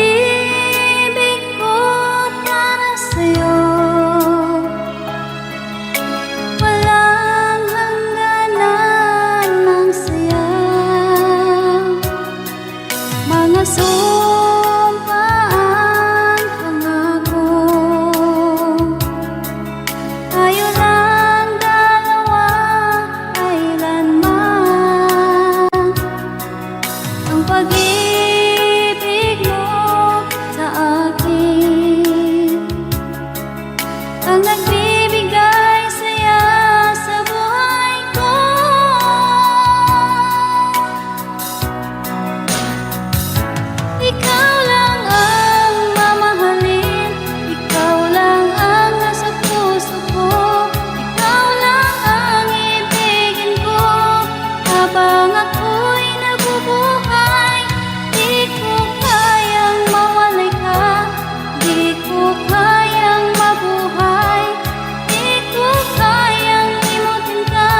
pag-ibig ko para sa'yo, walang hangganan ng saya. Mga sumpaan, pangako, tayo lang dalawa kailanman. Ang pag-ibig mo sa akin ang nagbibigay saya sa buhay ko. Ikaw lang ang mamahalin, ikaw lang ang nasa puso ko, ikaw lang ang ibigin ko habang ako'y nabubuhay. Di ko kayang mawalay ka, di ko kayang mabuhay, di ko kayang limutin ka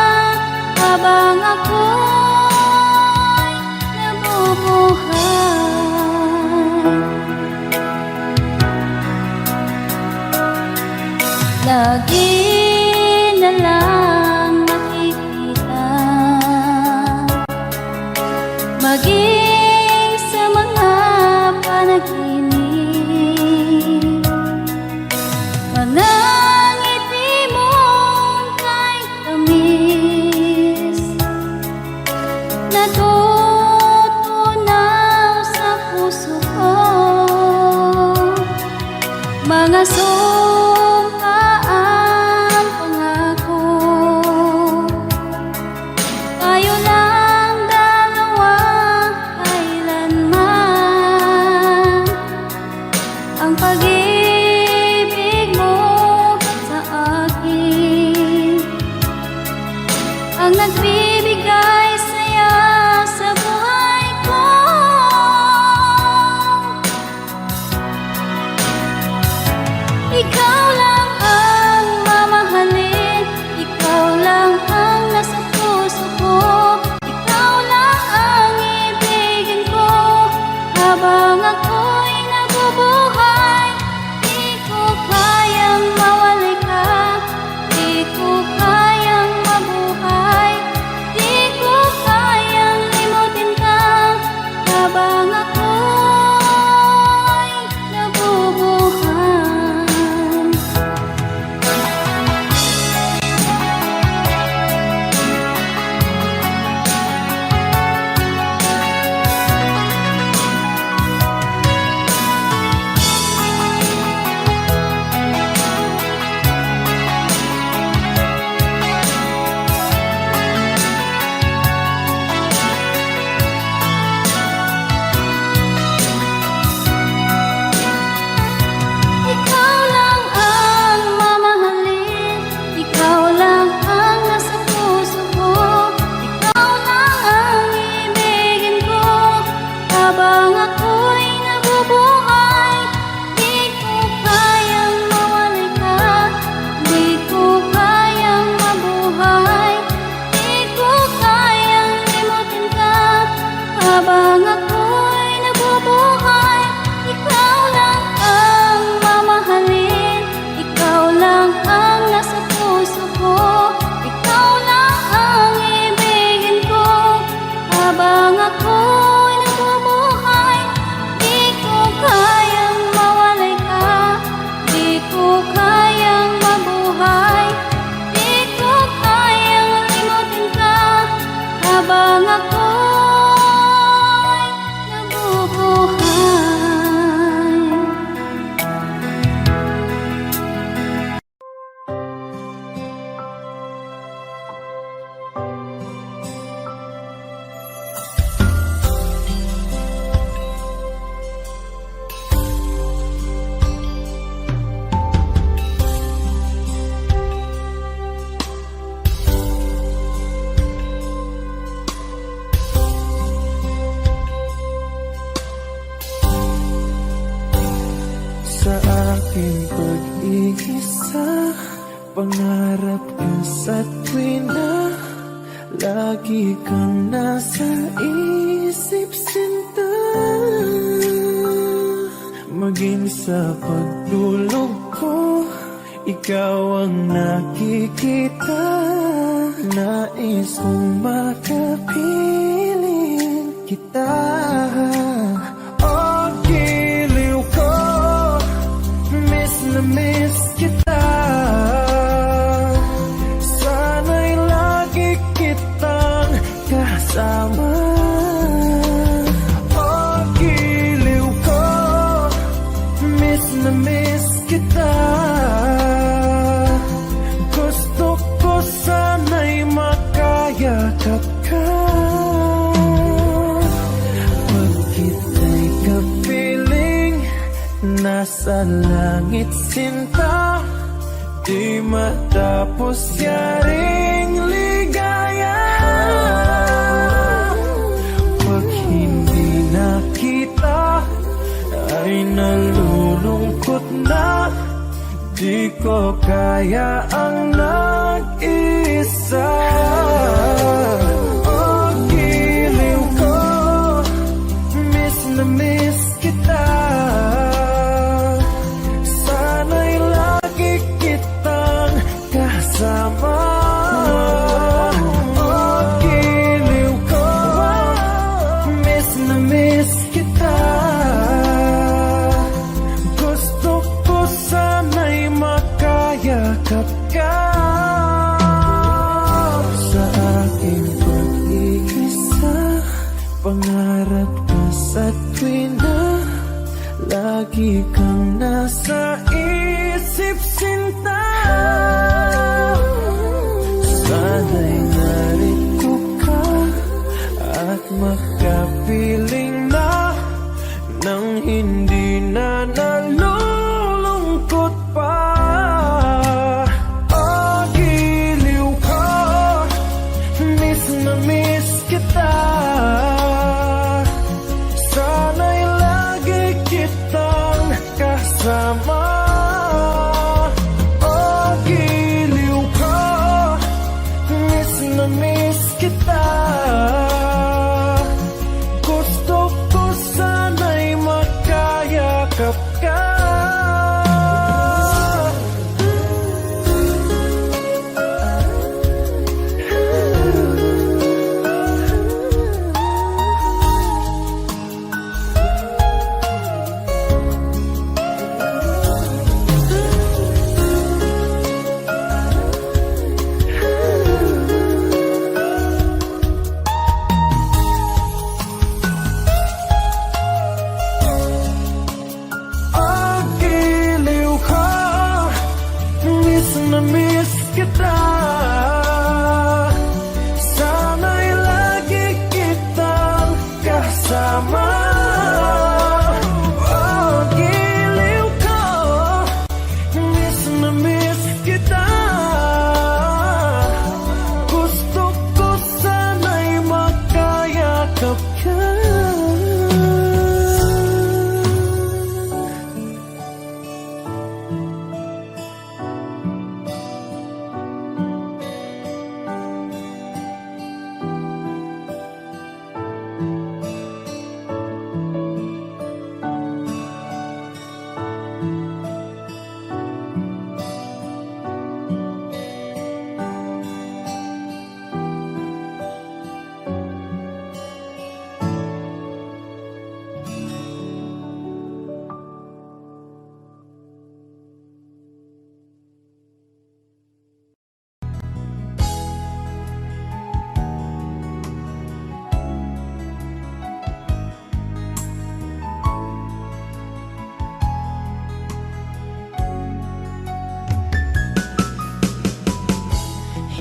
habang ako'y nabubuhay. Lagi na lang makikita, maging sa mga panaginip, mga ngiti mong kahit tamis, natutunaw sa puso ko. Mga sumpaan, pangako, tayo lang dalawa kailanman. Ang pag-ibig mo sa akin ang nagbibigay saya sa buhay ko. Ikaw lang ang mamahalin, ikaw lang ang nasa puso ko, ikaw lang ang ibigin ko habang ako'y nabubuhay. Di ko kayang mawalay ka, di ko kayang mabuhay, di ko kayang limutin ka habang ako'y nabubuhay. Ikaw lang ang mamahalin, ikaw lang ang nasa puso ko, ikaw lang ang ibigin ko habang ako'y nabubuhay. Di ko kayang mawalay ka, di ko kayang mabuhay, di ko kayang limutin ka habang ako'y nabubuhay. Ikaw lang ang mamahalin, ikaw lang ang nasa puso ko, ikaw lang ang ibigin ko habang ako'y nabubuhay. Di ko kayang mawalay ka, di ko kayang mabuhay, di ko kayang limutin ka habang ako'y nabubuhay. Sa aking pag-iisa, pangarap ko sa tuwina, lagi kang nasa isip, sinta. maging sa pagtulog ko, ikaw ang nakikita. Nais kong makapiling kita. Oh, giliw ko, miss na miss kita. Sana'y lagi kitang kasama. Oh, giliw ko, miss na miss kita. Gusto ko sana'y makayakap ka. Pag kita'y kapiling, nasa langit sinta, di matapos yaring ligaya. Pag hindi nakita, ay nalulungkot na. Di ko kaya ang nag-isa. Oh, giliw ko, miss na miss kita. Sana'y lagi kitang kasama. Oh, giliw ko, miss na miss kita. Gusto ko sana'y makayakap ka. Sa aking pag-iisa, pangarap ka sa tuwina. Lagi kang nasa isip sinta. Sana'y narito ka at makapiling na nang hindi na nalulungkot pa. Oh, giliw ko, miss na miss kita. Sana'y lagi kitang kasama. Oh, giliw ko, miss na miss kita. Gusto ko sana'y makayakap ka. Oh, giliw ko, miss na miss kita. Sana'y lagi kitang kasama. Oh, giliw ko, miss na miss kita. Gusto ko sana'y makayakap ka.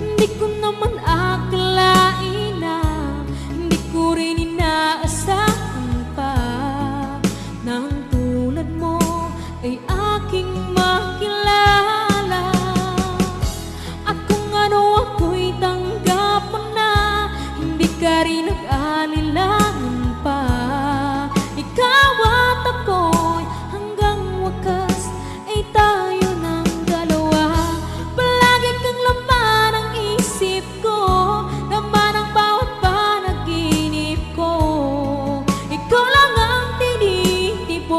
Hindi ko naman akalain na hindi ko rin inaasahan pa na ang tulad mo ay aking makilala. At kung ano ako'y tanggap mo na, hindi ka rin nag-alilangan pa. Ikaw at ako'y hanggang wakas ay tayo ng dalawa. Palagi kang laman ang isip ko, laman ang bawat panaginip ko. Ikaw lang ang tinitipon.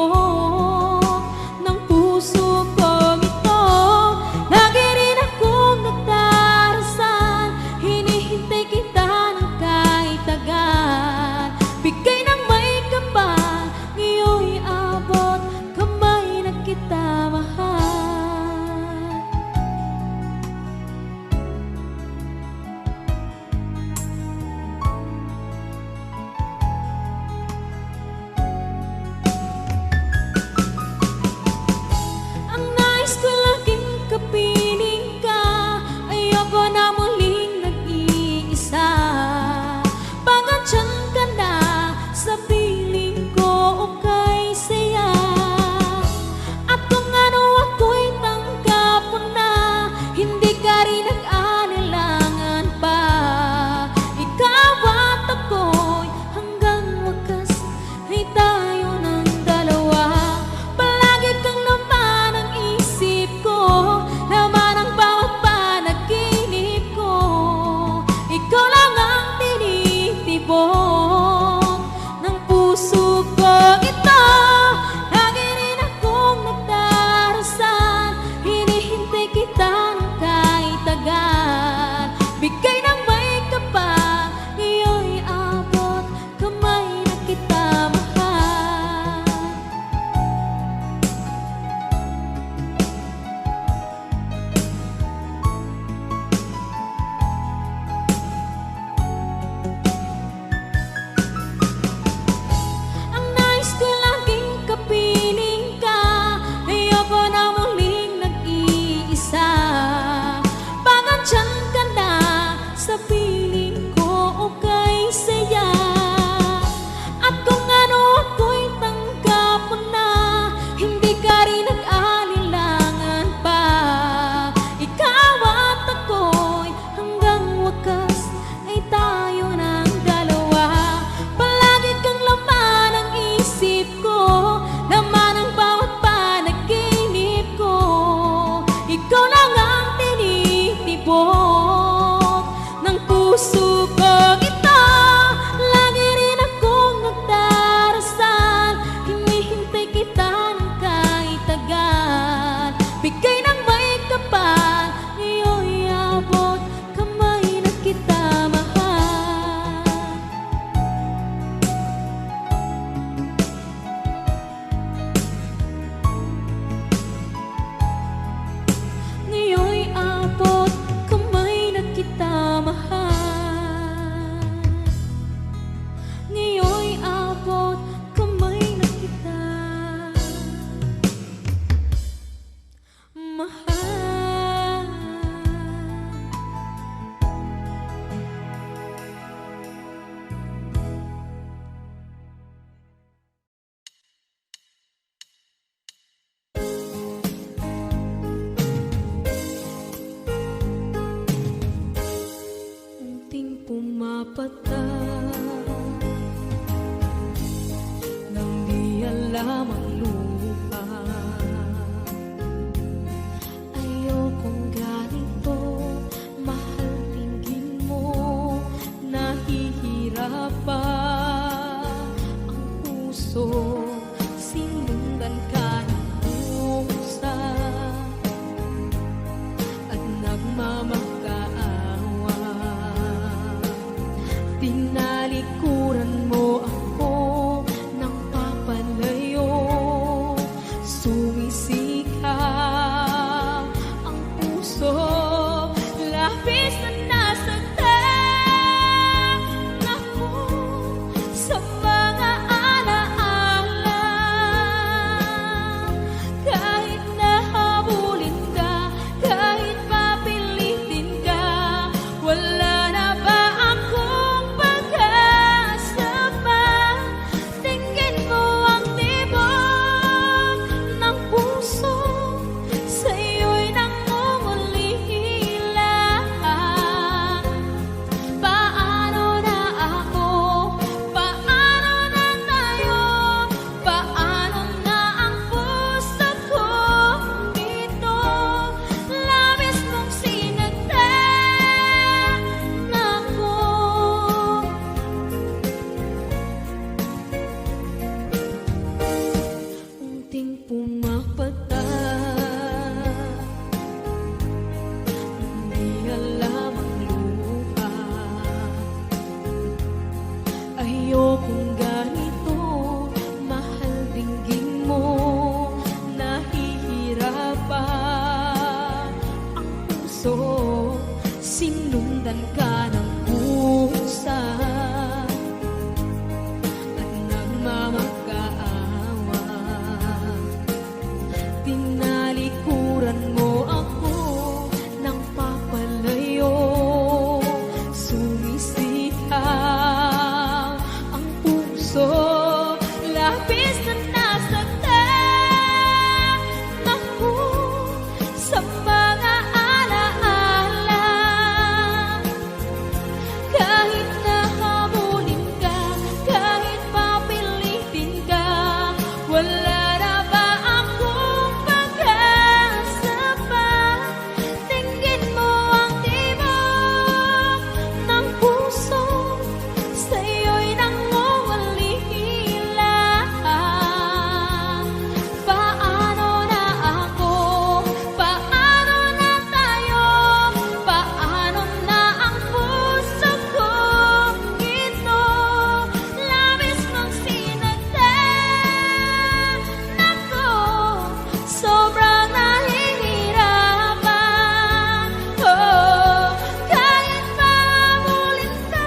sobrang nahihirapan. Oh, kahit mahabulin ka,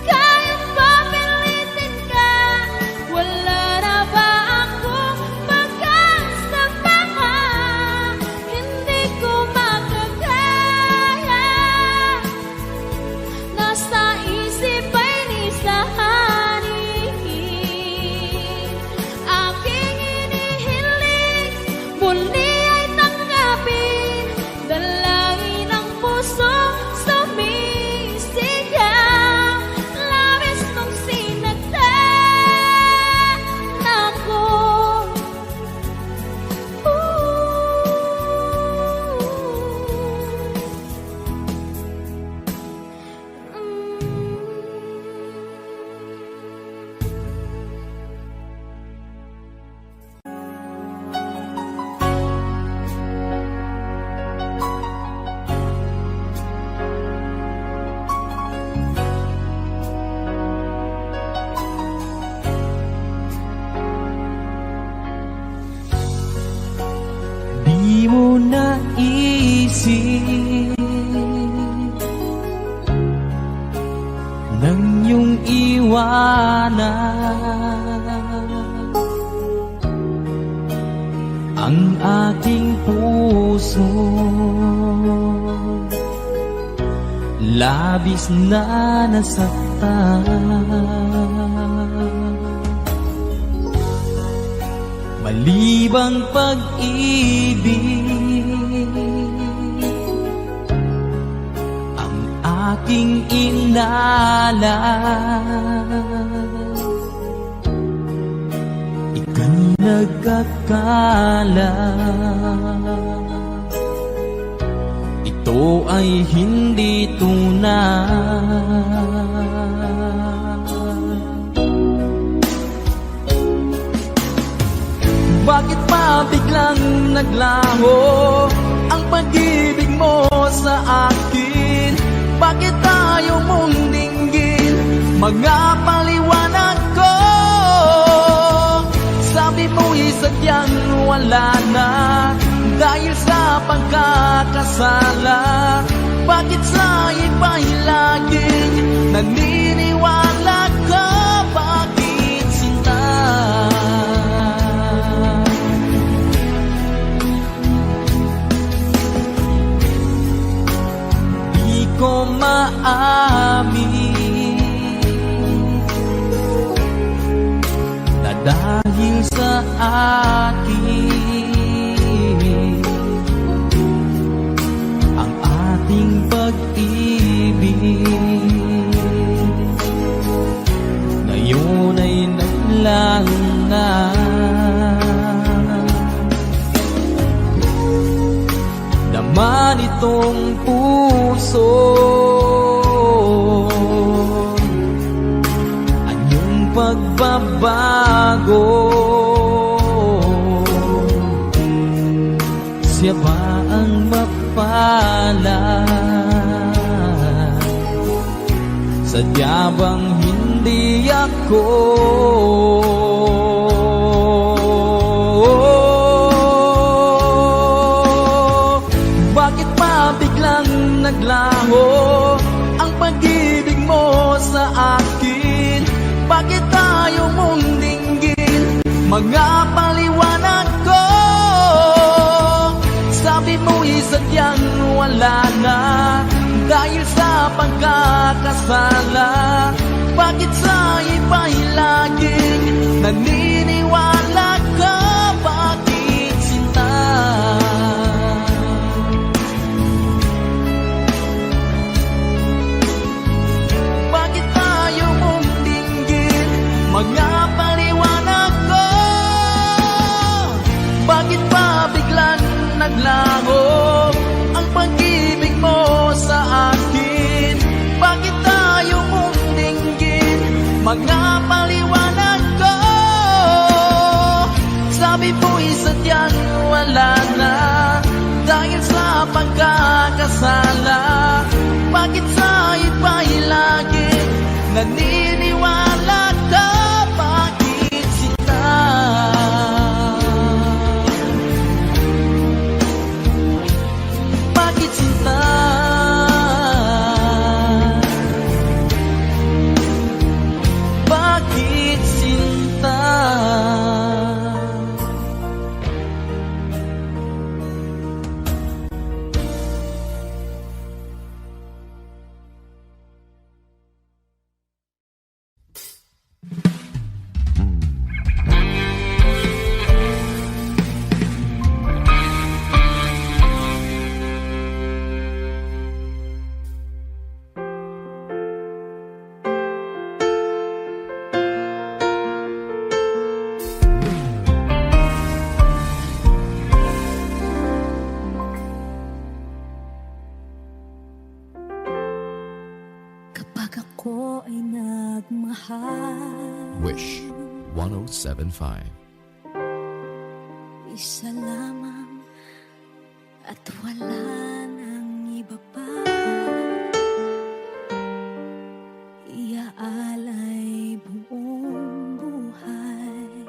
kahit papilitin ka, wala na ba akong pag-asa pa? Hindi ko makakaya, nasa isip ay nisahanin. Aking inihiling, muli ay tanggapin, dalangin ang puso sumisigaw, labis mong sinaktan ako. Di mo naisip nang iyong iwanan ang aking puso, labis na nasaktan. Malibang pag-ibig ang aking inalas, ika'y nagkakala ito ay hindi tunay. Bakit pa biglang naglaho ang pag-ibig mo sa akin? Bakit tayo mong dinggin mga paliwanag ko? Sabi mo'y sadyang wala na dahil sa pagkakasala. Bakit sa iba'y laging naniniwala ka? Bakit sinta? Di ko maamin na dahil sa akin ang ating pag-ibig ngayon ay naglangan. Naman itong puso anyong pagbabago, siya ba ang mapalad? Sadya bang hindi ako? Bakit pa biglang naglaho ang pag-ibig mo sa akin? Bakit tayo mong dinggin mga paliwanag ko? Sabi mo'y sadyang wala na dahil sa pagkakasala. Bakit sa iba'y laging naniniwala ka? Bakit sinta? Bakit tayo mong dinggin mga paliwanag ko? Bakit pa biglang naglaho ang pag-ibig mo sa akin? Bakit tayo mong dinggin mga paliwanag ko? Sabi mo'y sadyang wala na dahil sa pagkakasala. Bakit sa iba'y laging naniniwala ka? Bakit sinta? 0917-729-4175. Isa lamang at wala nang iba pa. Iaalay buong buhay.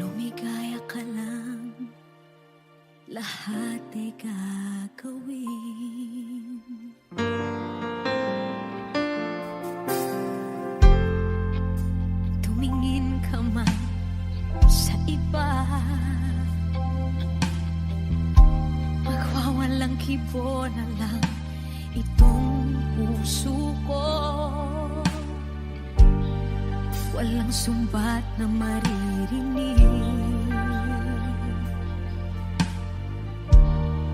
Lumigaya ka lang, lahat ay gagawin. Tumingin ka man sa iba, magwawalang kibo na lang itong puso ko. Walang sumbat na maririnig,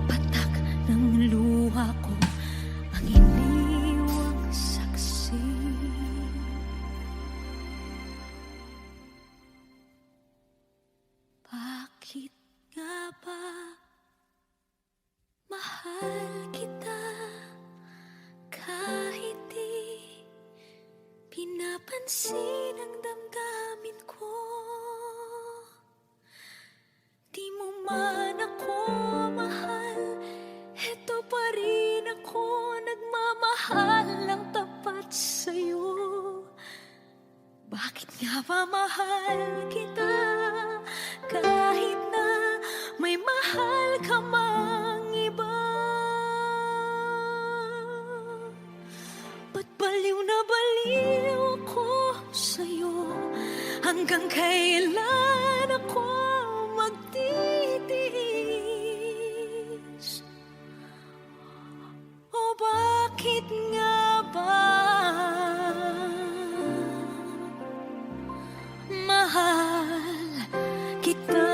patak ng luha ko ang iniwang saksi. Bakit nga ba mahal kita kahit di pinapansin ang damdamin ko? Di mo man ako mahal, eto pa rin ako nagmamahal ng tapat sa'yo. Bakit nga ba mahal kita kahit na may mahal ka mang iba? Ba't baliw na baliw ako sa'yo? Hanggang kailan ako magtitiis? O bakit nga ba mahal kita?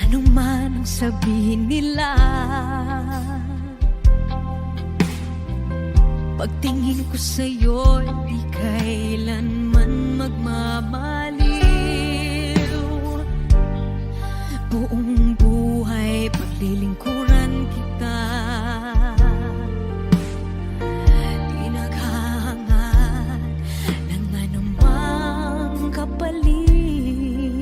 Ano man ang sabihin nila, pagtingin ko sa'yo, di kailanman magmamaliw. Buong buhay paglilingkuran kita, di naghahangad ng anumang kapalit.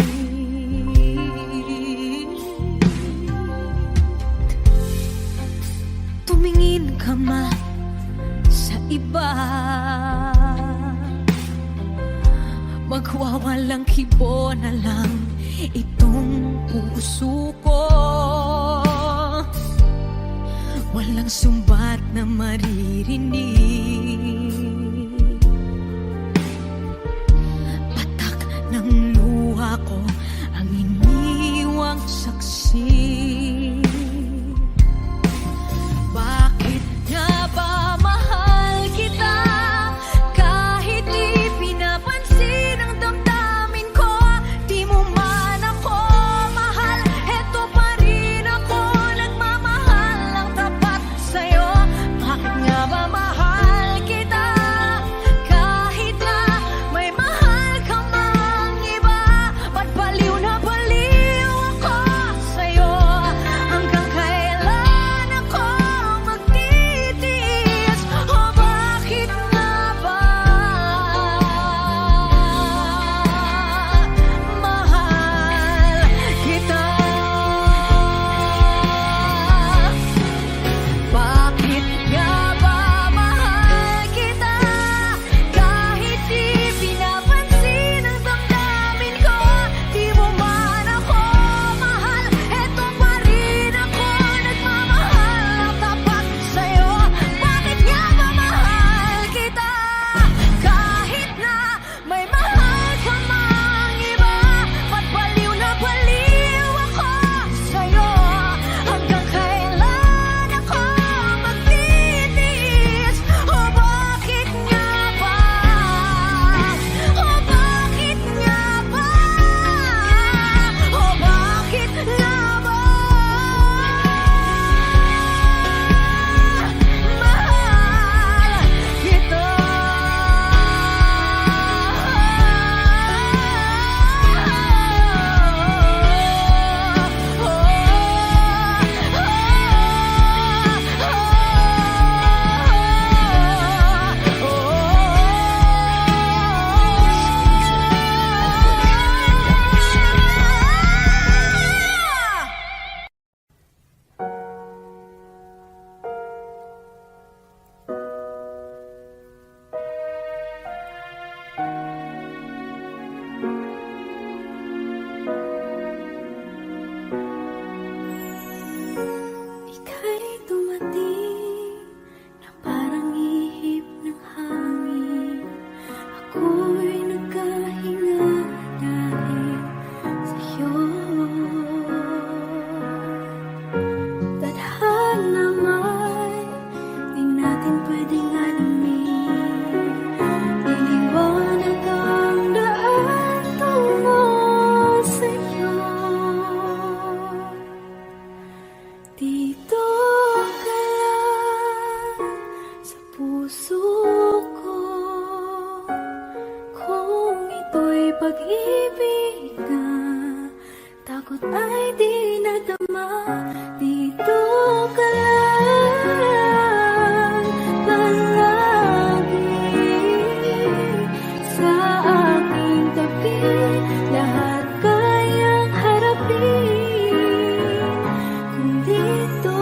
Tumingin ka man sa iba, magwawalang kibo na lang itong puso ko. Walang sumbat na maririnig, patak ng luha ko ang iniwang saksi. Bakit nga ba mahal kita kahit di pinapansin ang damdamin ko? Di mo man ako mahal, eto pa rin ako nagmamahal ng tapat sa'yo. Bakit nga ba mahal kita kahit na may mahal ka mang iba? Ba't baliw na baliw ako sa'yo? Dito ka lang sa puso ko. Kung ito'y pag-ibig na, takot ay di nadama. Dito ka lang palagi sa aking tabi. Lahat kayang harapin kung dito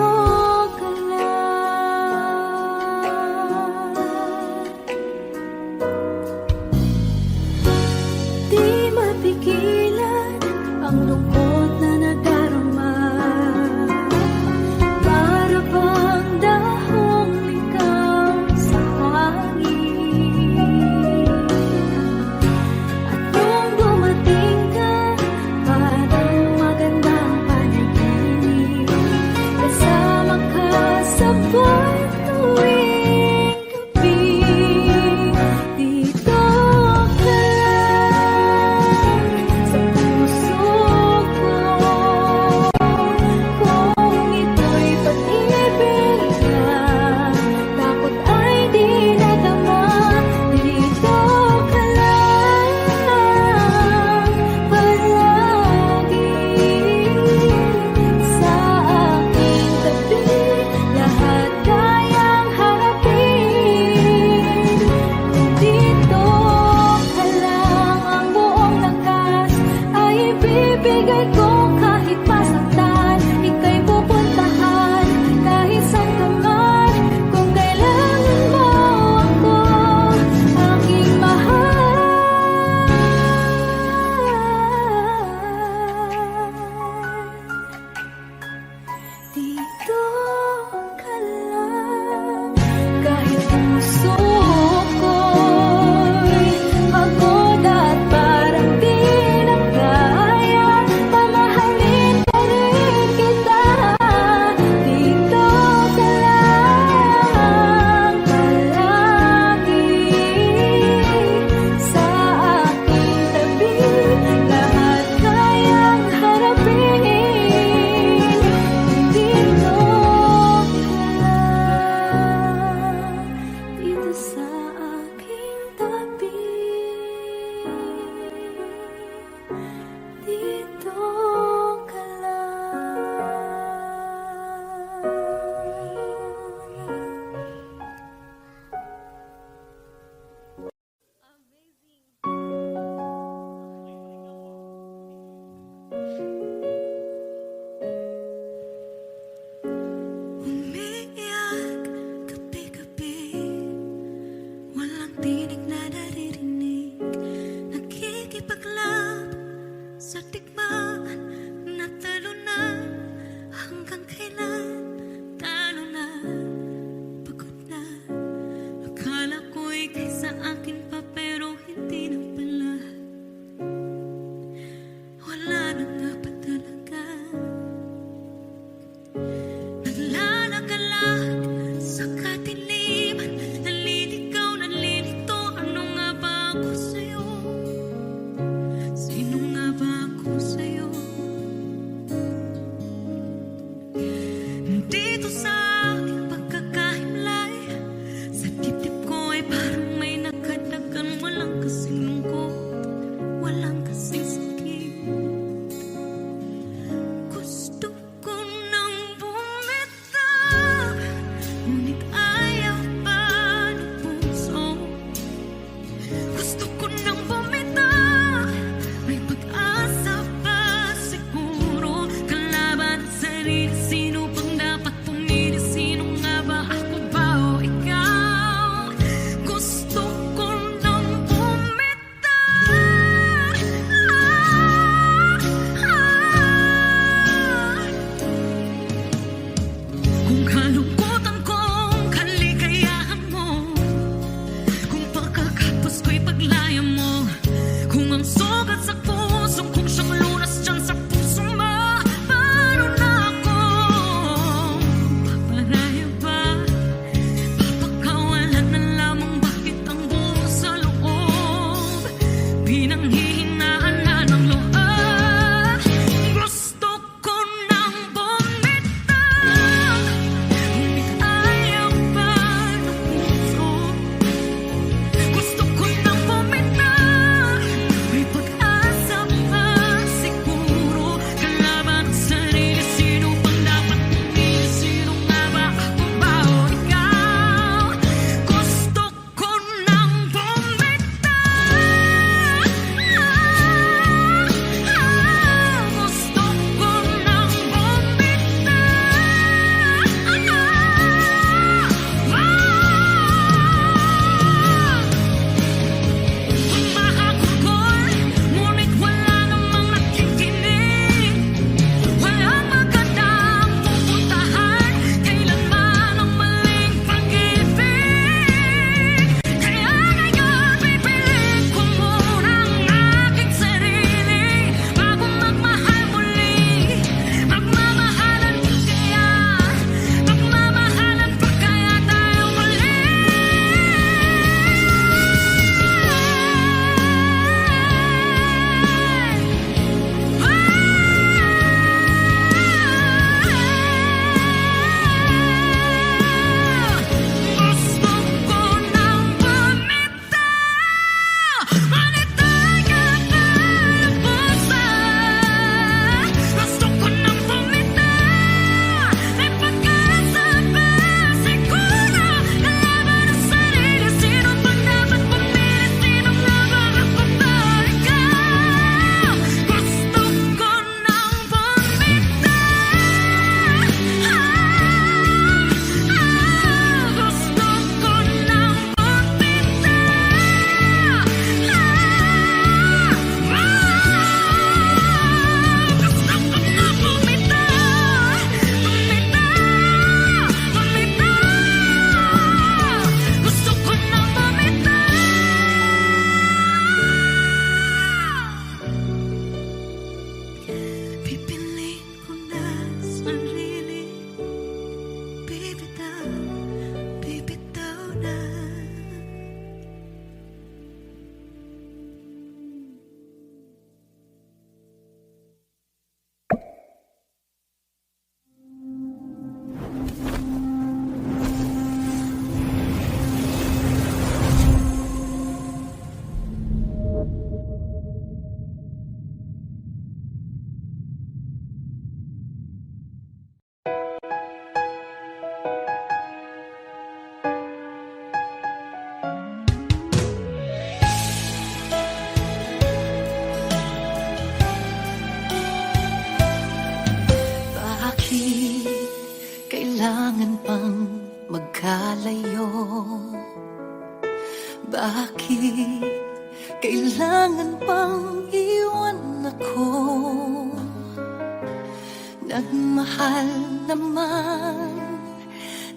kailangan pang magkalayo? Bakit kailangan pang iwan ako? Nagmahal naman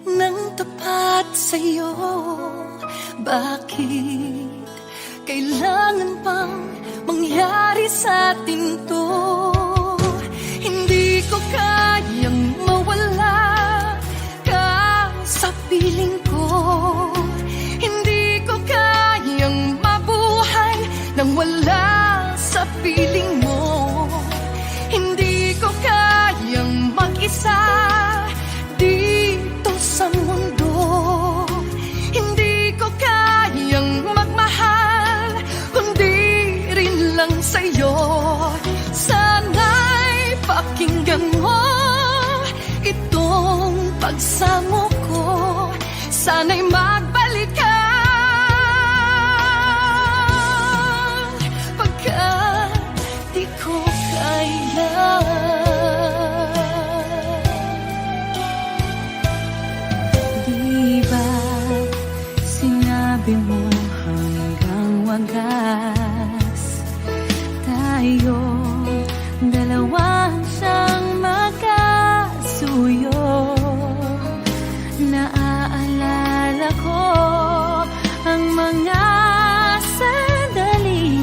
ng tapat sa'yo. Bakit kailangan pang mangyari sa atin to? Hindi ko kayang mawala ka sa piling ko. Hindi ko kayang mabuhay nang wala sa piling mo. Hindi ko kayang mag-isa dito sa mundo. Hindi ko kayang magmahal kundi rin lang sa'yo. Sana'y pakinggan mo itong pagsamo ko. Sana'y magbalik ka pagkat di ko kaya. Di ba sinabi mo hanggang wagas tayo dalawa siyang magkasuyo? Naaalala ko ang mga sandali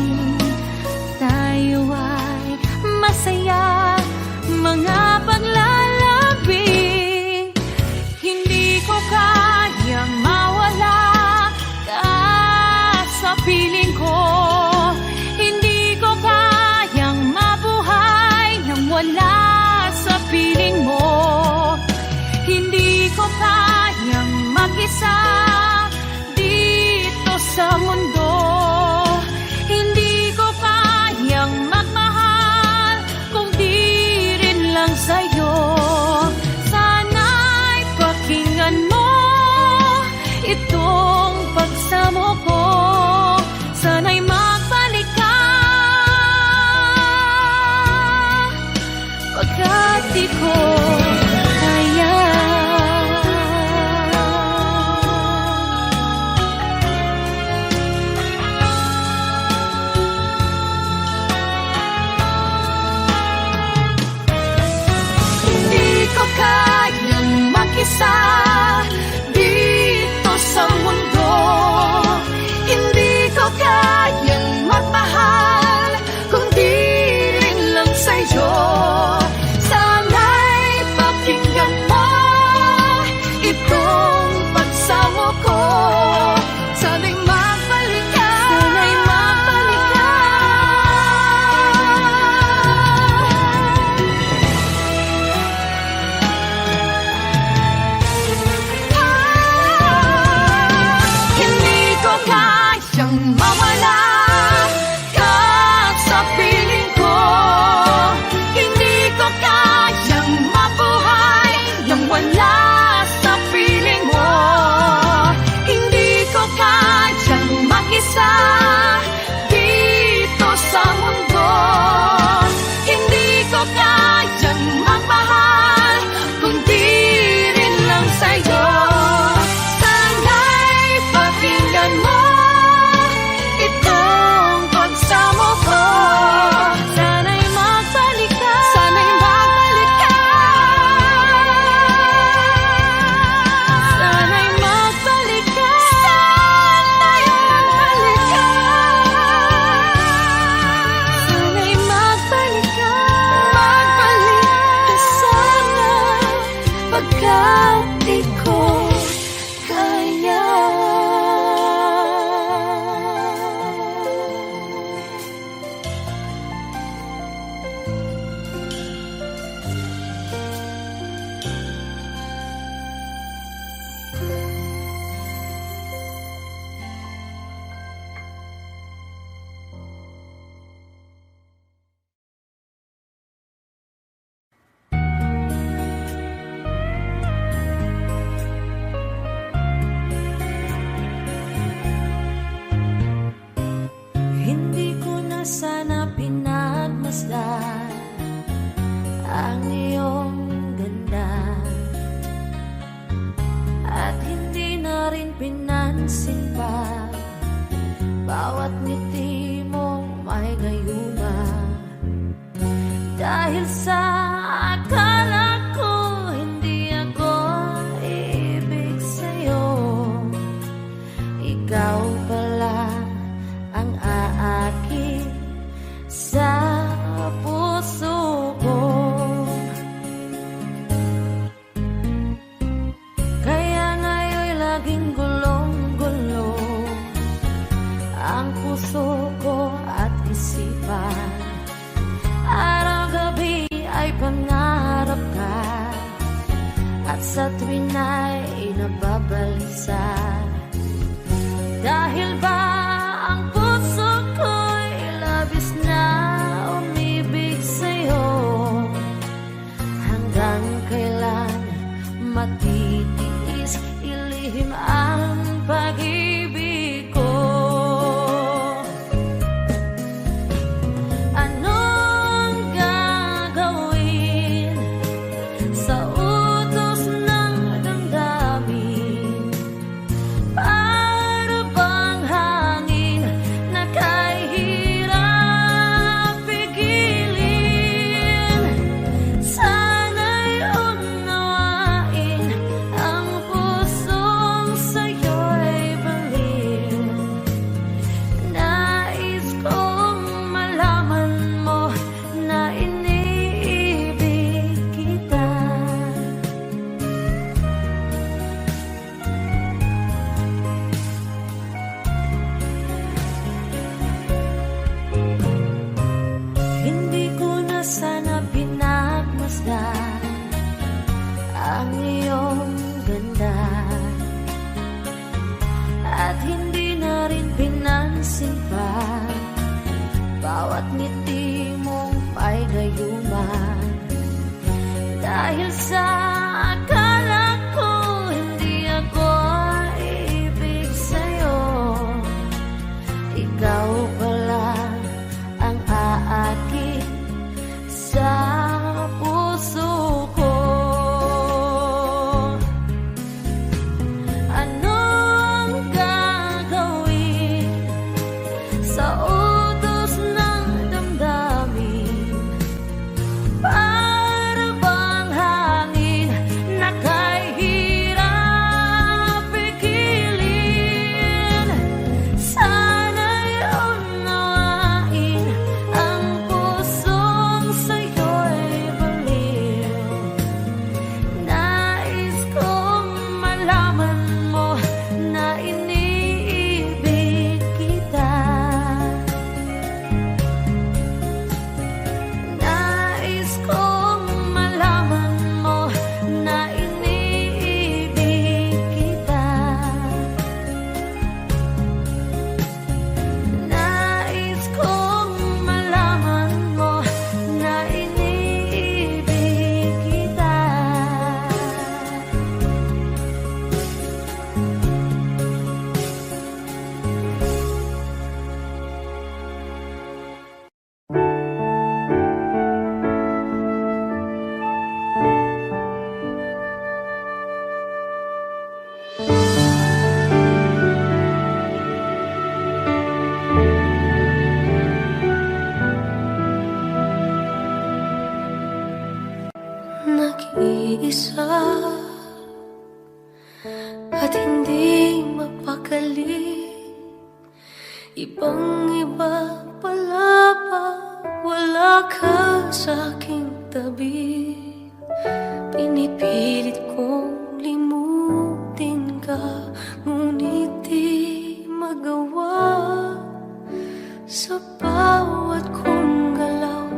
tayo ay masaya, mga paglalabi. Hindi ko kayang mawala ka sa piling ko. Hindi ko kayang mabuhay nang wala sa piling mo. Hindi ko kayang mag-isa dito sa mundo. Hindi ko kayang magmahal kung di rin lang sa'yo. Sana'y pakinggan mo itong pagsamo ko. Sana'y magbalik ka pagkat di ko kaya. Hindi ko kayang mag-isa dito sa mundo. Hindi ko kayang magmahal kung di rin lang sa'yo. Sana'y pakinggan mo itong pagsamo ko. Sana'y magbalik ka. Sana'y magbalik ka. Hindi ko kayang mawala ka sa piling ko. Hindi ko kayang mabuhay nang wala sa piling mo. Hindi ko kayang mag-isa dito sa mundo. Hindi ko kayang magmahal kundi rin lang sa'yo. Sana'y pakinggan mo itong pagsamo ko. Sana'y magbalik ka. Sana'y magbalik ka. Sana'y magbalik ka. Sana'y magbalik ka. pinansin pa. Bawat ngiti mo may gayuma. Dahil sa akala ko hindi ako ibig sa'yo, ikaw pala ang aakit sa puso ko. Kaya ngayon'y laging gulong-gulo ang puso ko at isipan. Araw-gabi ay pangarap ka, at sa tuwin ay nababalisa. Dahil ba ang puso ko'y labis na umibig sa'yo? Hanggang kailan matitiis ilihim ang pag-ibig ko? Anong gagawin sa utos ng damdamin? Para bang hangin na kahirap pigilin? Sana'y unawain ang pusong sa'yo'y baliw. Nais kong malaman mo na iniibig kita. Hindi ko na sana pinagmasdan ang iyong ganda, at hindi na rin pinansin pa bawat ngiti mong may gayuma. Dahil sa akala ko hindi ako ibig sa'yo, ikaw pala ang aakit sa puso ko. Anong gagawin sa utos ng damdamin? Para bang hangin na kahirap pigilin? Sana'y unawain ang pusong sa'yo'y baliw. Nais kong malaman mo na iniibig kita. Nais kong malaman mo na iniibig kita. Nais kong malaman mo na iniibig kita. Nag-iisa at hindi mapakali, ibang-iba pala pa wala ka sa aking tabi. Pinipilit kong limutin ka, ngunit di magawa. Sa bawat kong galaw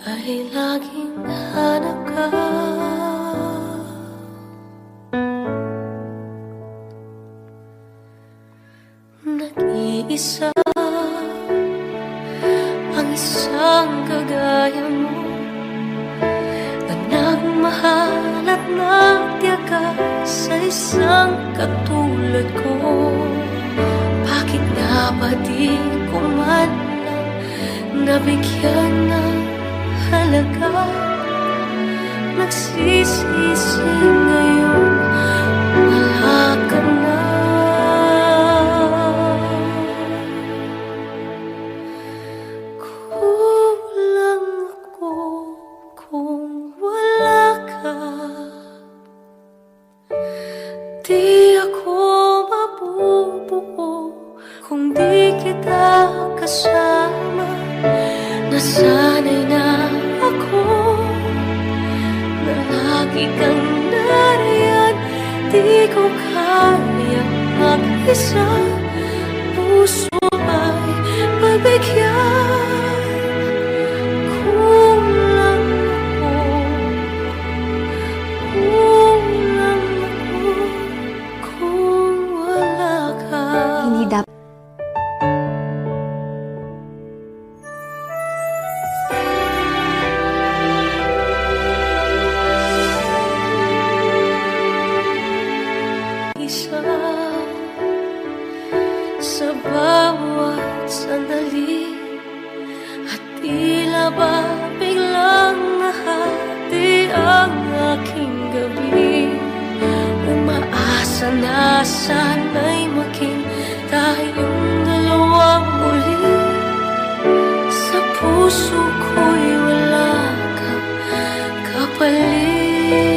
ay laging hanap ka. Nag-iisa ang isang kagaya mo, na nagmahal at nagtiyaga sa isang katulad ko. Bakit nga ba di ko man lang nabigyan ng halaga? Nagsisisi ngayon, wala ka na. Di ako mabubuo kung di kita kasama. Nasanay na ako na lagi kang nariyan. Di ko kayang mag-isa, puso ay pagbigyan. Kulang ako, kulang ako kung wala ka. Hindi dapat isa sa bawat sandali, at tila ba biglang nahati ang aking gabi. Umaasa na sana'y maging tayong dalawang muli. Sa puso ko'y wala kang kapalit.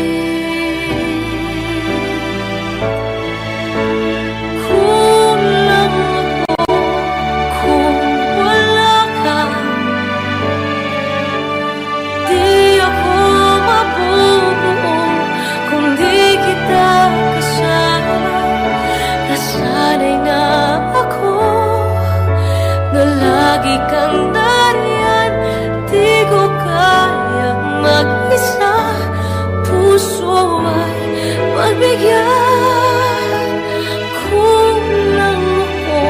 Kulang ako kung wala ka. Di ako mabubuo kung di kita kasama. Nasanay na ako na lagi kang nariyan. Di ko kayang mag-isa, puso ay pagbigyan. Kulang ako,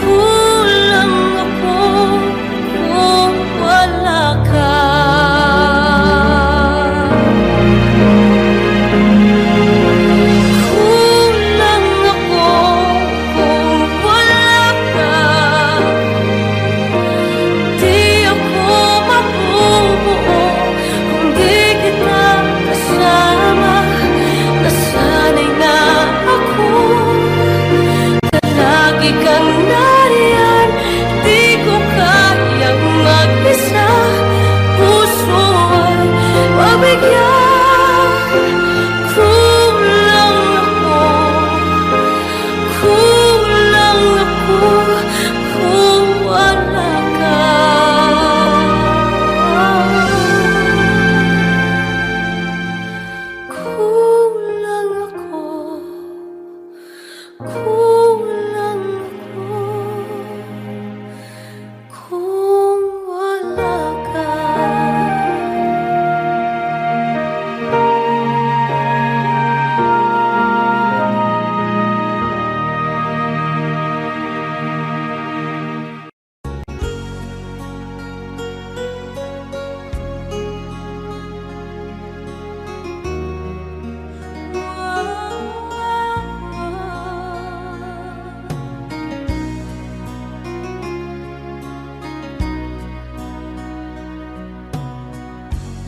kulang ako kung wala ka. Kulang ako kung wala ka. Di ako mabubuo kung di kita kasama. Nasanay na ako na lagi kang nariyan. Di ko kayang mag-isa, puso ay pagbigyan. Kulang ako, kulang ako kung wala ka. Kulang ako, kulang ako kung wala ka.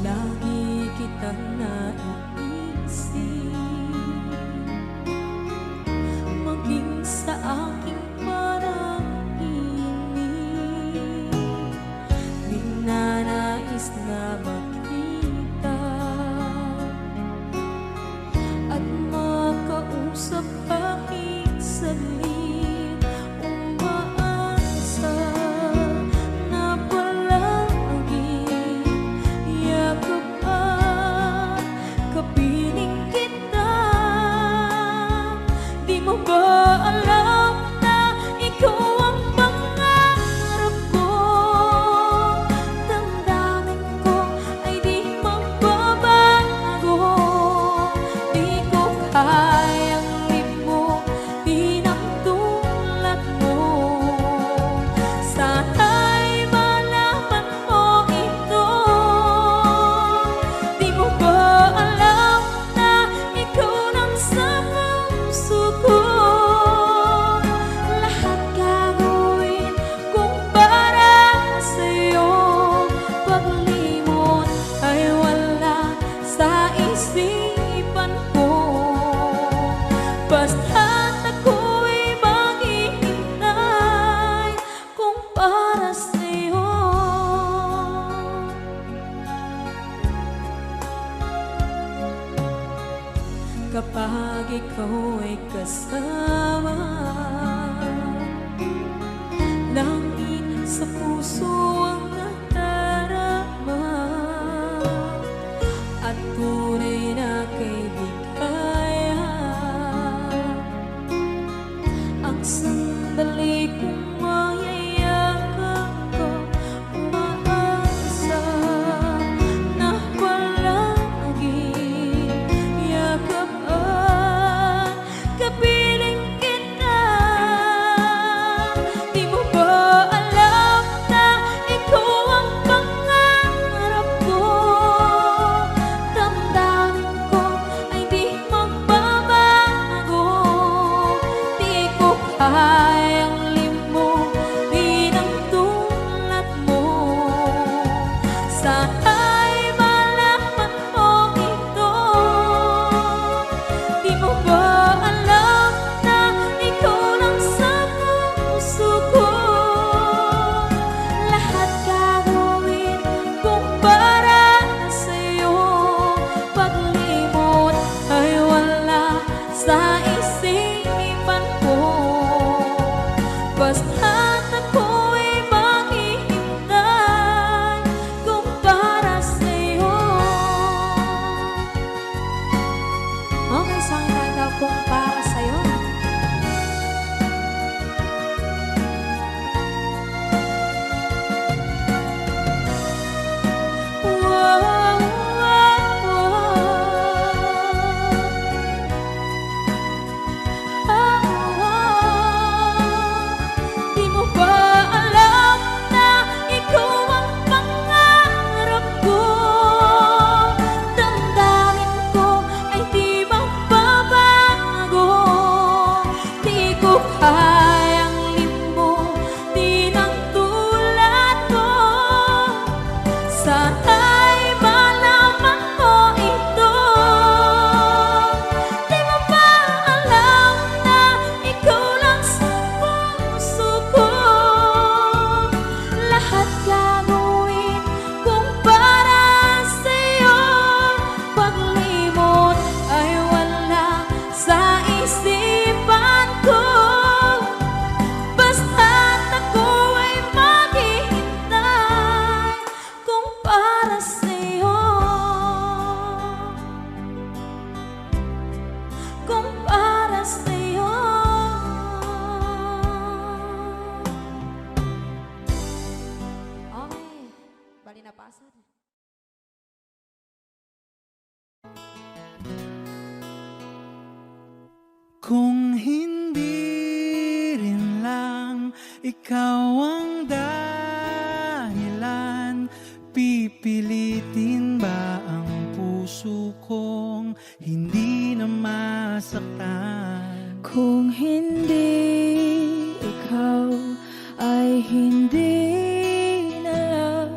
Lagi kitang naiisip, maging sa aking parang inip. Ninanais na makita at makausap kahit saglit. Umaasa na palagi yakap at kapiling kita. Di mo ba alam na ikaw ang pangarap ko? Damdamin ko ay di magbabago. Di ko kayang limutin ang tulad mo. Sana'y malaman mo ito. Di mo ba alam na ikaw lang sa puso ko? Lahat gagawin kung para sa'yo. Paglimot ay wala sa isipan ko. Basta't ako'y maghihintay kung para sa'yo. kapag ikaw ay kasama. Langit sa puso ang nadarama at tunay na kaibigan. Ang sandali kong mayayakap ko, umaasa na palagi yakapan, kapiling kita. Di mo ba alam na ikaw ang pangarap ko? Damdamin ko ay di magbabago. Di ko kayang limutin ang tulad mo. Sana'y malaman mo ito. Di mo ba alam na ikaw lang sa puso ko? Lahat gagawin kung para sa'yo. Paglimot ay wala sa isipan ko. Basta't ako'y maghihintay kung para sa'yo. Okay, saan tayo kung para sa'yo? Wow, wow, Di mo ba alam na ikaw ang pangarap ko? Damdamin ko ay di magbabago. Di ko kayang limutin ang tulad mo. Sana'y malaman mo ito. Di mo ba alam na ikaw lang sa puso ko? Lahat gagawin kung para sa'yo. Paglimot ay wala sa isipan ko. Basta't ako ay maghihintay kung para sa'yo. Kung para sa'yo. Okay, bali na pasad. Kung hindi rin lang ikaw ang dahilan, pipilitin ba ang puso kong hindi na masaktan? Kung hindi ikaw ay hindi na lang,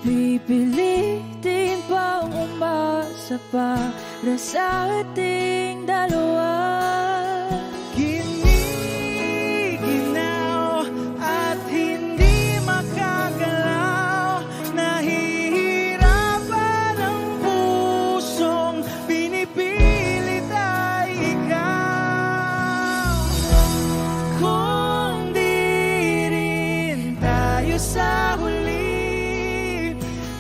pipilitin bang umasa para sa ating dalawa? Giniginaw at hindi makagalaw, nahihirapan ang pusong pinipilit ay ikaw. Kung di rin tayo sa huli,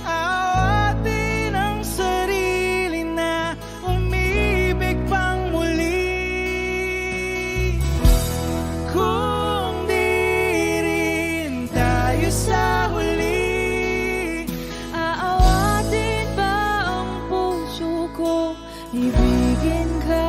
awatin ang sarili na umibig pang muli. Kung di rin tayo sa huli, Aawatin ba ang puso ko, ibigin ka?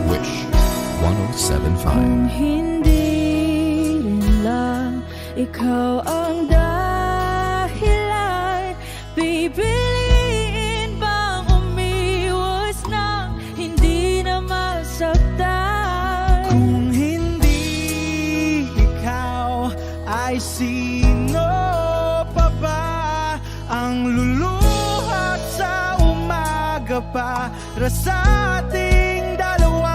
Wish 1075. Kung hindi rin lang ikaw ang dahilan, pipiliin bang umiwas ng hindi na masaktan? kung hindi ikaw ay sino pa ba ang luluhat sa umaga para sa ating dalawa?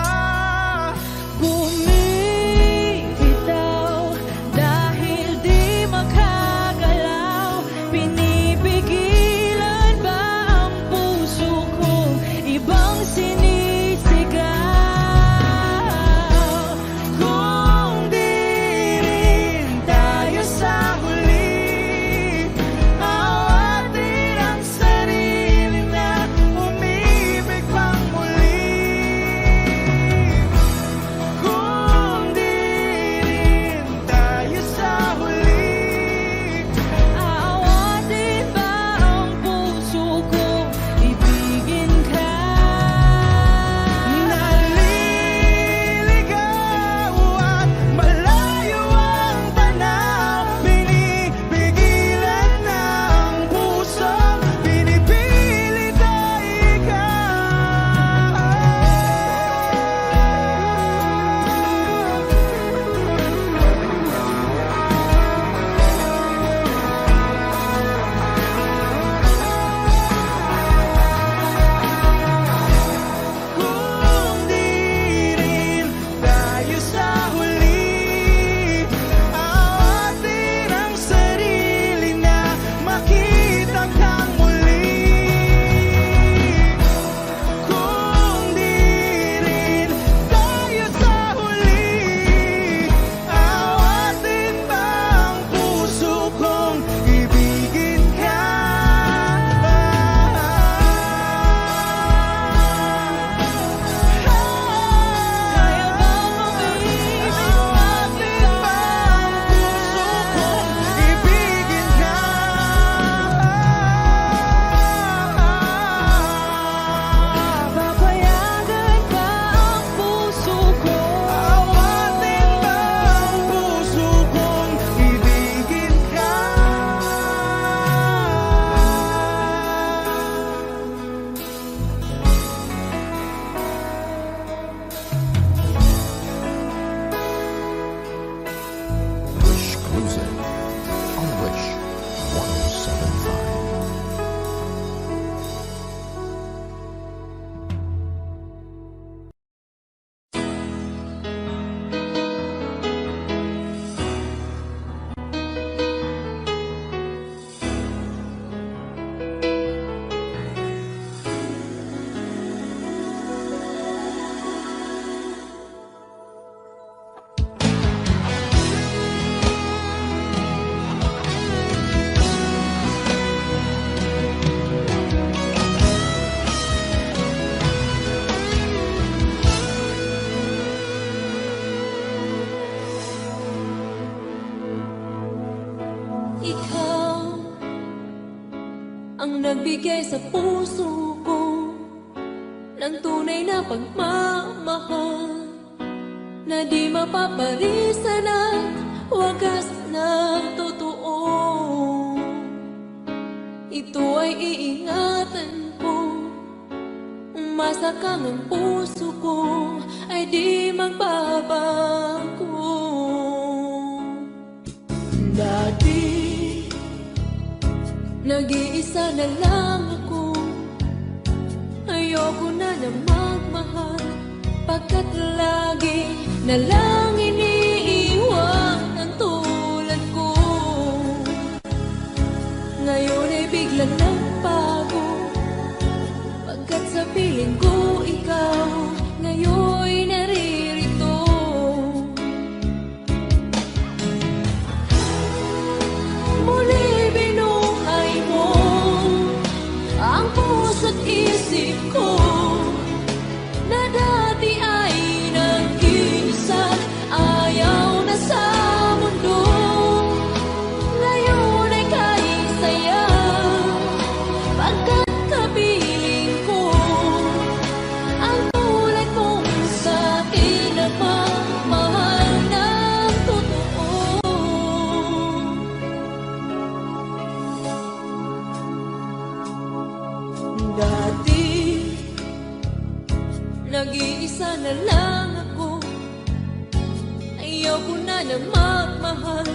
nagbigay sa puso ko ng tunay na pagmamahal na di mapaparisan at wagas na totoo. Ito ay iingatan ko, umasa kang ang puso ko ay di magbabago. Dati, nag-iisa na lang ako, ayoko na na magmahal, pagkat lagi na lang iniiwan ang tulad ko. Ngayon ay biglang nagbago, pagkat sa piling ko ikaw ngayon'y naririto. Muli binuhay mo ang puso't isip ko na dati ay nag-iisa, ayaw na sa mundo. Ngayon ay kahit saya, pagkat kapiling ko ang tulad mong sa'kin na mamahal ng totoo. Dati, nag-iisa na lang ako, ayaw ko na na magmahal,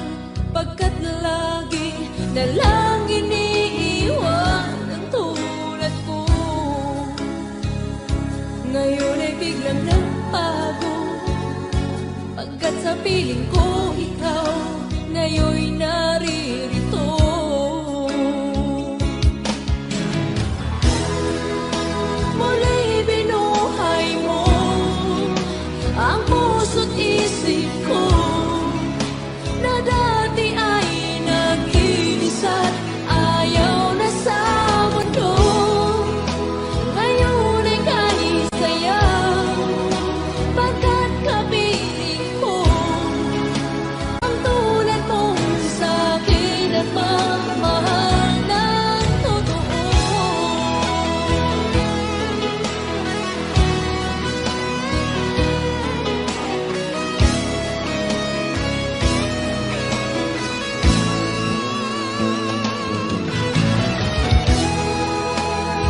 pagkat lagi na lang iniiwan ang tulad ko. Ngayon ay biglang nagbago, pagkat sa piling ko ikaw ngayon'y naririto. Muli binuhay mo ang puso't isip ko na dati ay nag-iisa, ayaw na sa mundo. Ngayon ay kahit saya, pagkat kapiling ko ang tulad mong sa'kin at mamahal ng totoo.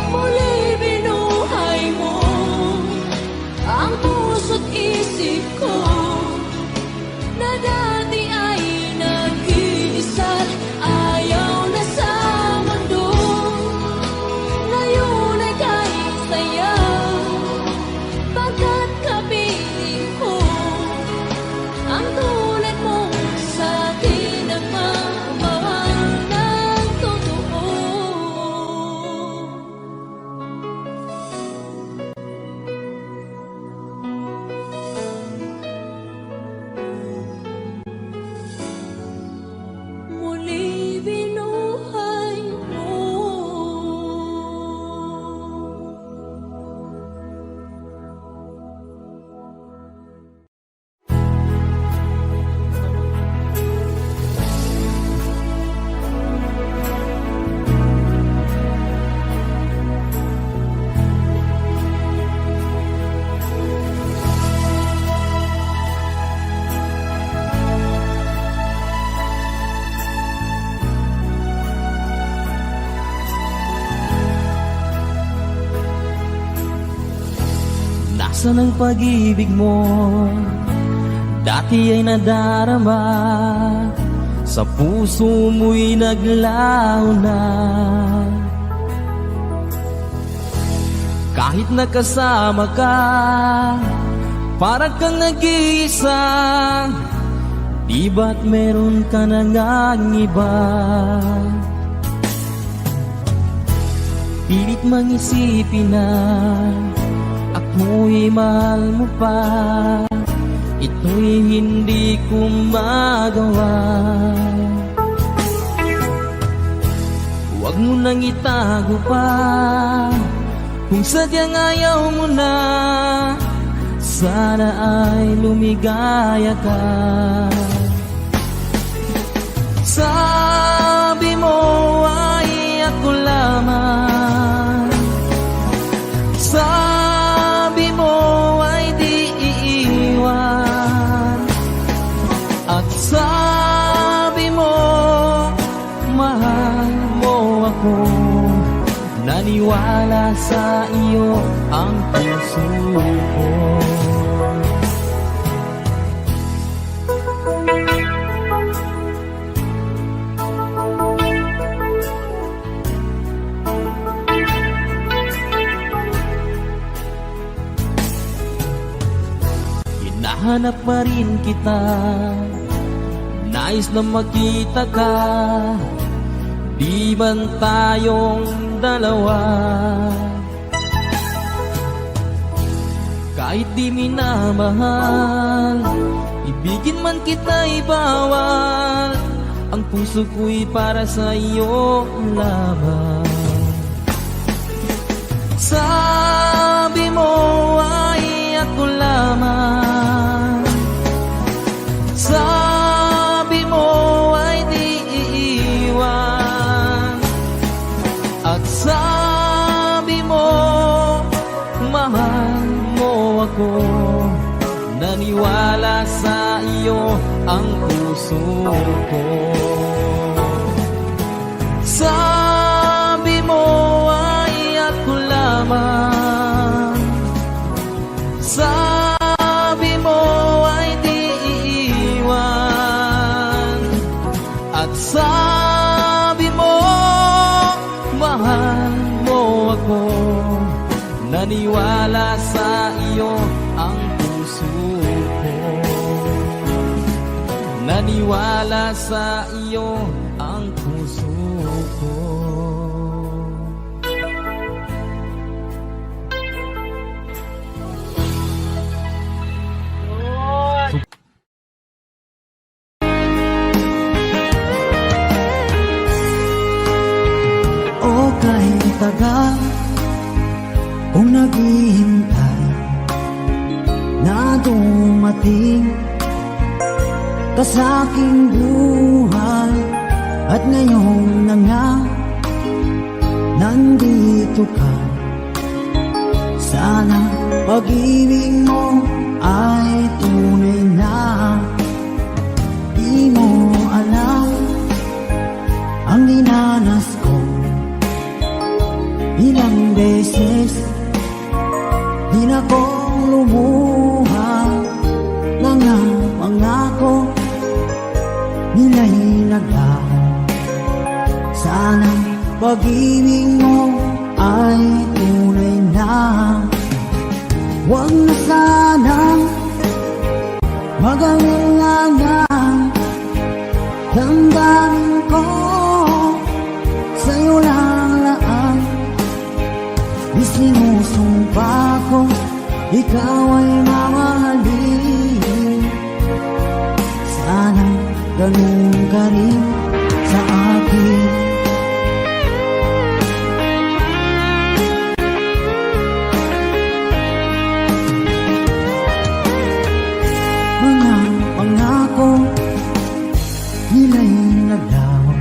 Muli binuhay mo ang puso't isip ko na dati ay nag-iisa, ayaw na sa mundo. Ngayon ay kahit saya, pagkat kapiling ko ang tulad mong sa'kin na mamahal ng totoo. Muli binuhay mo. Nasaan ang pag-ibig mo? Dati ay nadarama, sa puso mo'y naglaho na. Kahit nakasama ka, parang kang nag-iisa. Di ba't meron ka na ngang iba? Pilit mang isipin na ako'y mahal mo pa, ito'y hindi ko magawa. Huwag mo nang itago pa, kung sadyang ayaw mo na, sana ay lumigaya ka. Sabi mo ay ako lamang. Sabi mo ay di iiwan, at sabi mo mahal mo ako. Naniwala sa iyo ang puso ko. Hinahanap pa rin kita, nais na makita ka. Di man tayong dalawa, kahit di minamahal, ibigin man kita'y bawal. Ang puso ko'y para sa iyo lamang. Sabi mo ay ako lamang, sabi mo ay di iiwan, at sabi mo mahal mo ako. Naniwala sa iyo ang puso ko. Sabi mo ay ako lamang, sabi mo ay di iiwan, at sabi mo mahal mo ako. Naniwala sa iyo ang puso ko. Naniwala sa iyo ang puso ko. O kahit tagal kung naghihintay na dumating ka sa aking buhay, at ngayon na nga nandito ka. Sana pag-ibig mo ay tunay na. Di mo alam ang dinanas ko, ilang beses din akong lumuha. Mga pangako nila'y naglaho. Sana pag-ibig mo ay tunay na. Huwag na sanang mag-alinlangan. Damdamin ko sa'yo lang laan. Di sinusumpa ko ikaw ay mamahalin. Sana ganun ka rin sa akin. Mga pangako nila'y naglaho.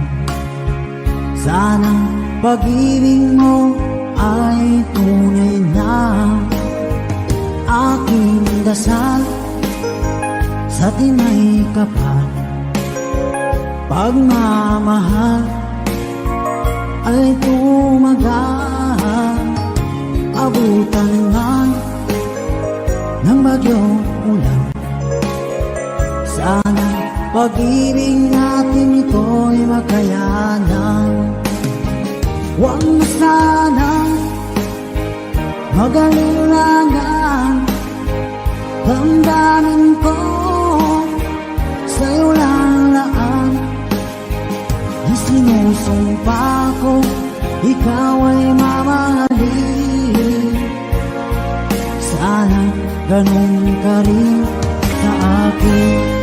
Sana pag-ibig mo ay tunay na. Aking dasal sa tinay kapal, pagmamahal ay tumagal. Abutan man ng bagyong ulan, sana pag-ibig natin ito'y makayanan. Huwag na sana mag-alinlangan. Damdamin ko sa'yo lang laan. Di sinusumpa ko ikaw ay mamahalin. Sana ganun ka rin sa akin.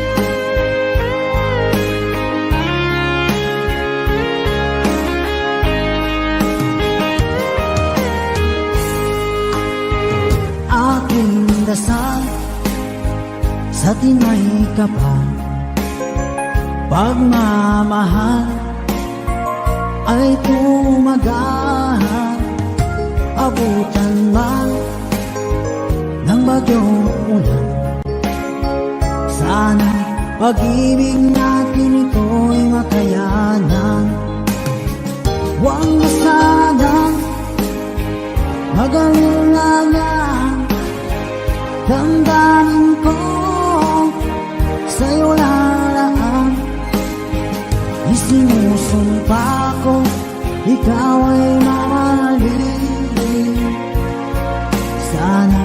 Aking dasal sa tinay kapal, pagmamahal ay tumagal, abutan man ng bagyong ulan. Sana pag-ibig natin ito'y makayanan. Huwag masadang mag-alinlangan, damdamin ko sa'yo lalaan. Isinusumpa ko, ikaw ay mamahalin. Sana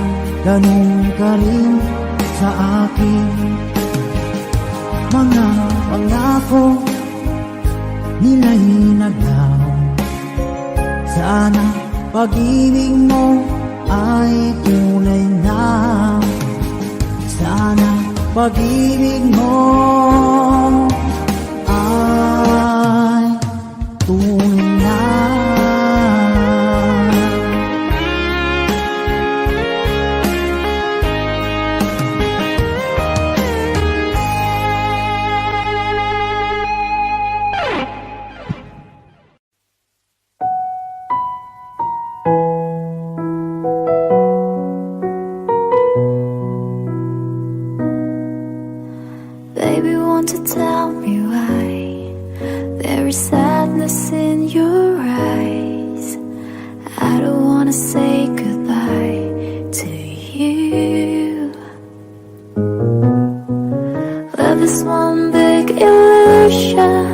ganun ka rin sa akin. Mga pangako nila'y naglaho. Sana pag-ibig mo ay tunay na. Sana pag-ibig mo ay tunay na. Baby, won't you tell me why there is sadness in your eyes? I don't wanna say goodbye to you. Love is one big illusion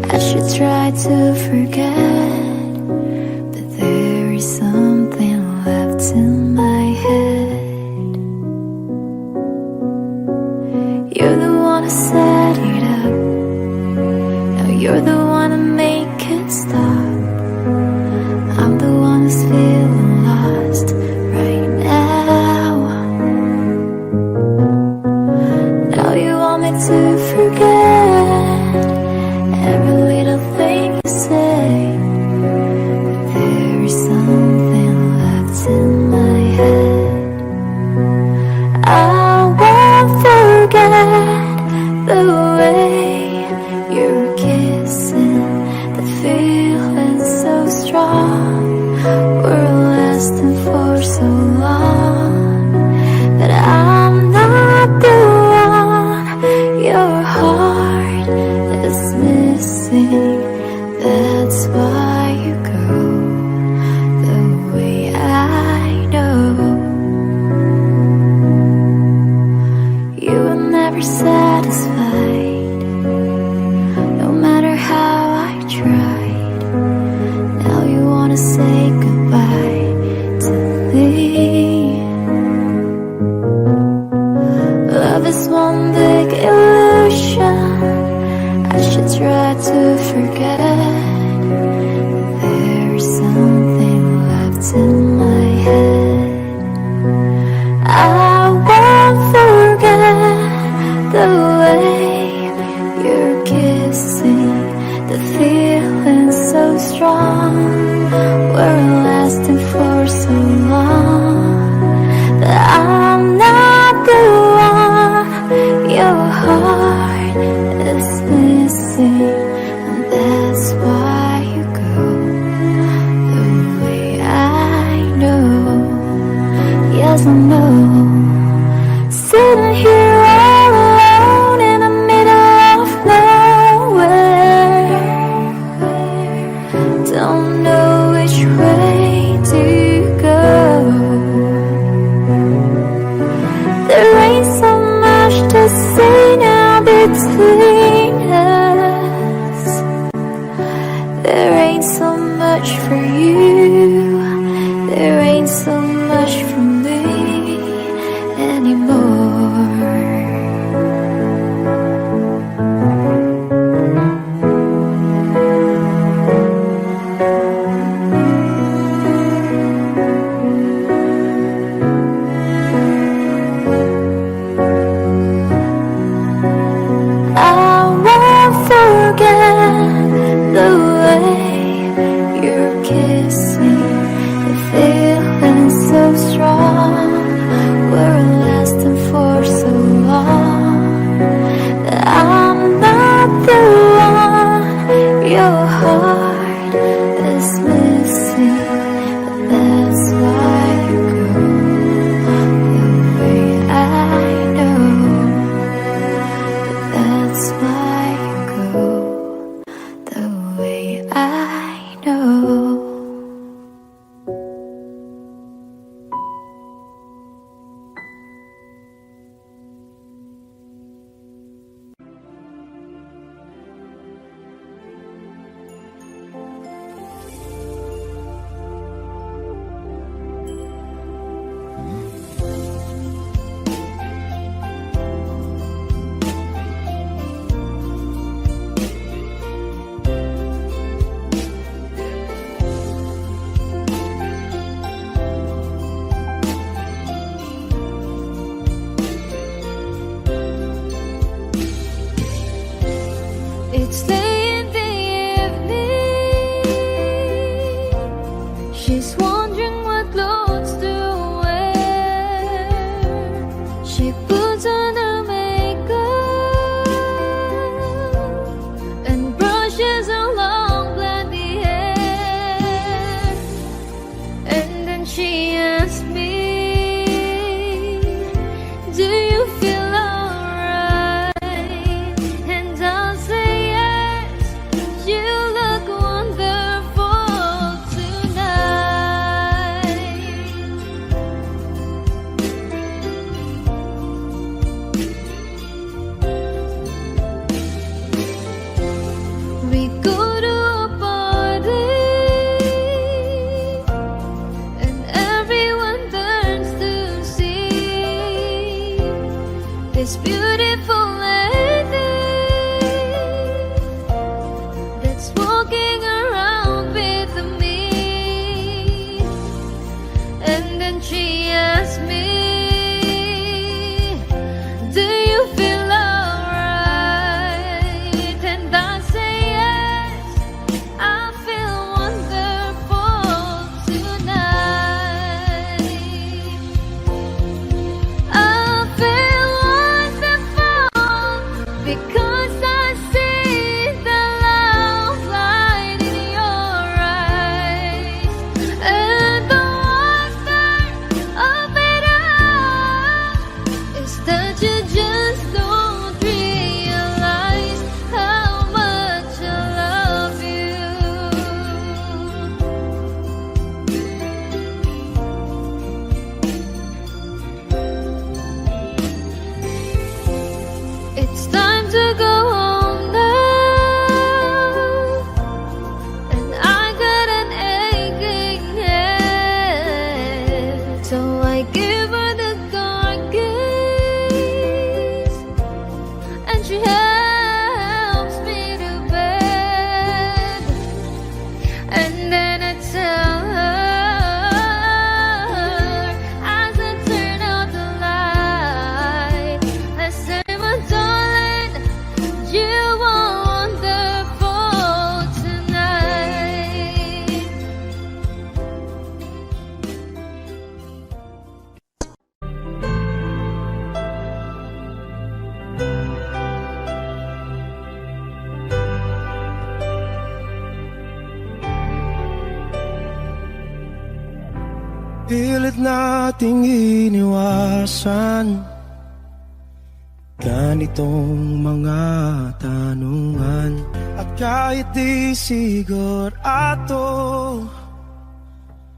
I should try to forget, but there is something left in my head. You're the one who set it up. Now you're the one to make it stop. I'm the one who's feeling lost right now. Now you want me to forget every little thing you say, but there is something left in my head. I won't forget the way you're kissing, the feeling so strong. We're lasting for so long, but I'm not the one your heart is missing. That's why you go the way I know. You were never satisfied, no matter how I tried. Now you wanna say goodbye to me. Love is one big illusion I should try to forget. There's something left in my head. I won't forget the way you're kissing, the feeling so strong. We're lasting for so long, but I'm not the one your heart is missing. And that's why you go the way I know. Yes, I know. Sitting here all alone in the middle of nowhere, don't know which way to go. There ain't so much to say now between us. There ain't so much for you, there ain't so much for me anymore. She's late in the evening. She's wondering what clothes to wear. She puts on her makeup and brushes her long blondy hair. And then she asks me, do you feel alright? And I'll say yes, you look wonderful tonight. We go to a party and everyone turns to see this beautiful lady that's walking around with me. And then she asks me, do you feel alright? And I say yes, I feel wonderful tonight. I feel wonderful because I see the love light in your eyes. And the wonder of it all is that you just don't realize how much I love you. It's time to go home now, and I got an aching head. So I give her the car keys, and she helps me to bed. And then I tell her, as I turn out the light, I say, my darling, you are wonderful tonight. Pilit nating iniwasan ganitong mga tanungan. At kahit di sigurado,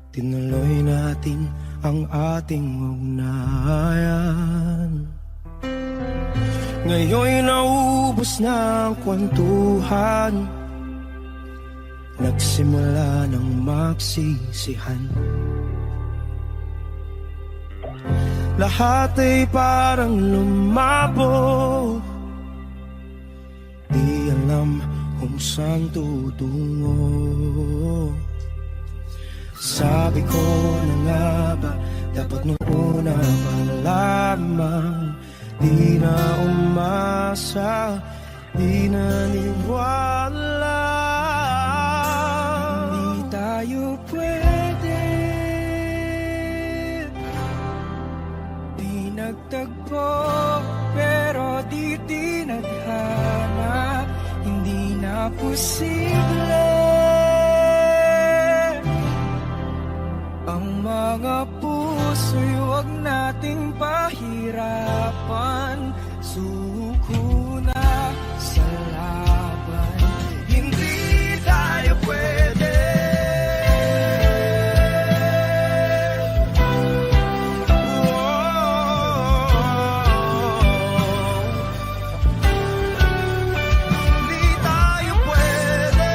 tinuloy natin ang ating ugnayan. Ngayon'y naubos na ang kwentuhan, nagsimula ng magsisihan. Lahat ay parang lumabo, di alam kung saan tutungo. Sabi ko na nga ba, dapat nung una pa lamang, di na umasa, di naniwala. Hindi tayo pwede, di nagtagpo, pero di tinadhana. Hindi na posible ang mga puso'y huwag nating pahirapan. Suko na sa laban, hindi tayo pwede. Hindi tayo pwede.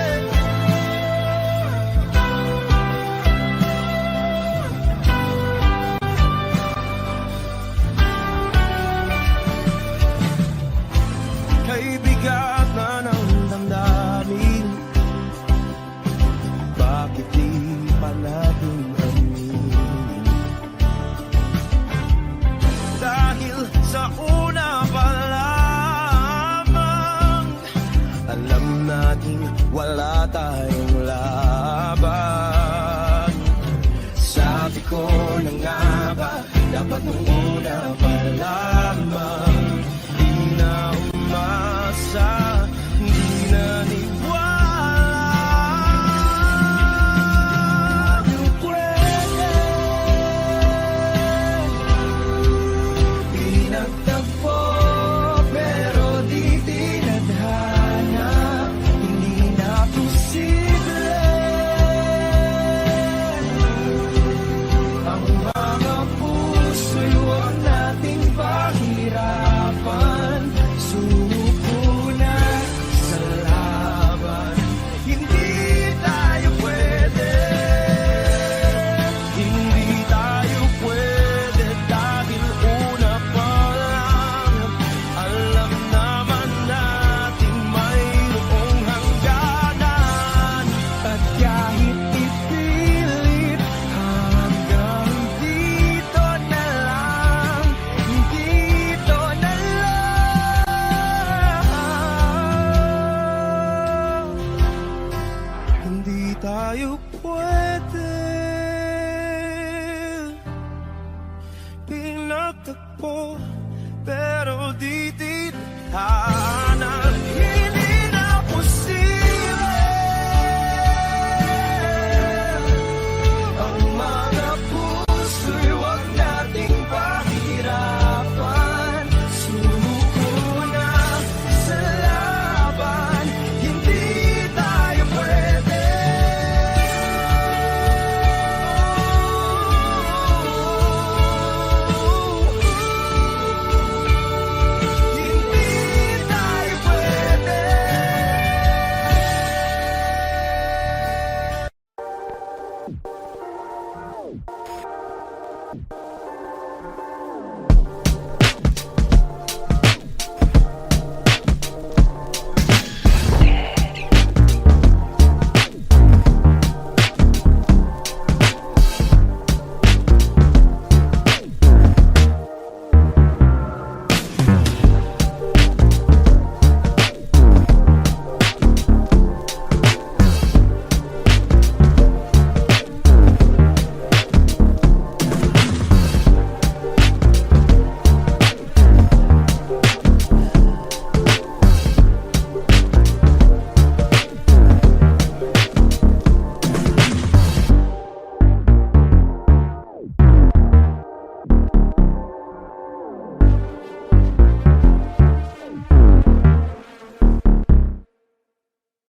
Nung una pa lamang, di na umasa, di naniwala. Yung pwede, pinagtagpo, pero di tinadhana. Hindi na posible ang mga puso'y huwag nating pahirapan. Suko na sa laban, hindi tayo pwede. Hindi tayo pwede dahil una pa lang alam naman natin mayroong hangganan. At kahit ipilit hanggang dito na lang, dito na lang. Hindi tayo pwede pinagtagpo, pero di tayo